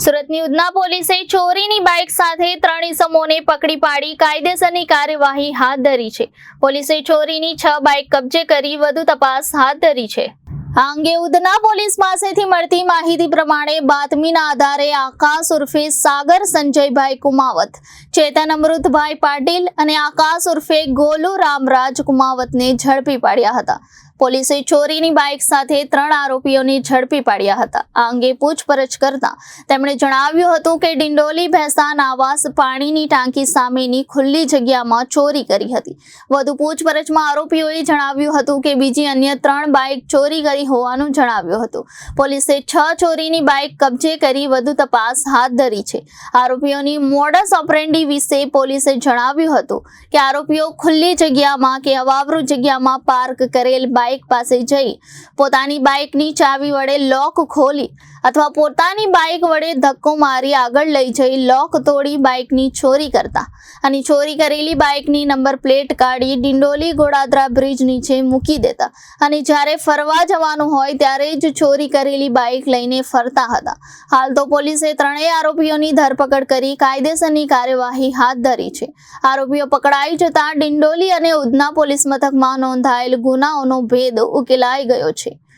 સુરતની ઉધના પોલીસે ચોરીની બાઇક સાથે 3 ઇસમોને પકડી પાડી કાયદેસરની કાર્યવાહી હાથ ધરી છે. પોલીસે ચોરીની 6 બાઇક કબજે કરી વધુ તપાસ હાથ ધરી છે. આ અંગે ઉધના પોલીસ પાસેથી મળતી માહિતી પ્રમાણે બાતમીના આધારે આકાશ ઉર્ફે સાગર સંજયભાઈ કુમાવત, ચેતન અમૃતભાઈ પાટીલ અને આકાશ ઉર્ફે ગોલુ રામરાજ કુમાવતને ઝડપી પાડ્યા હતા. પોલીસે ચોરીની બાઇક સાથે 3 આરોપીઓને ઝડપી પાડ્યા હતા. આ અંગે પૂછપરછ કરતા તેમણે જણાવ્યું હતું કે ડિંડોલી ભેંસાણ આવાસ પાણીની ટાંકી સામેની ખુલ્લી જગ્યામાં ચોરી કરી હતી. વધુ પૂછપરછમાં આરોપીઓએ જણાવ્યું હતું કે બીજી અન્ય 3 બાઇક ચોરી કરી હોવાનું જણાવ્યું હતું. પોલીસે 6 ચોરીની બાઇક કબજે કરી વધુ તપાસ હાથ ધરી છે. આરોપીઓની મોડસ ઓપરેન્ડી વિશે પોલીસે જણાવ્યું હતું કે આરોપીઓ ખુલ્લી જગ્યામાં કે અવાવરૂ જગ્યામાં પાર્ક કરેલ બાઇક પાસે જઈ પોતાની બાઇકની ચાવી વડે લોક ખોલી અથવા પોતાની બાઇક વડે ધક્કો મારી આગળ લઈ જઈ લોક તોડી બાઇકની ચોરી કરતા અને ચોરી કરેલી બાઇકની નંબર પ્લેટ કાઢી ડિંડોલી ગોડાદરા બ્રિજ નીચે મૂકી દેતા અને જ્યારે ફરવા જવાનું હોય ત્યારે જ ચોરી કરેલી બાઇક લઈને ફરતા હતા. હાલ તો પોલીસે 3 આરોપીઓની ધરપકડ કરી કાયદેસરની કાર્યવાહી હાથ ધરી છે. આરોપીઓ પકડાઈ જતા ડિંડોલી અને ઉધના પોલીસ મથકમાં નોંધાયેલ ગુનાઓનો ભેદ ઉકેલાઈ ગયો છે.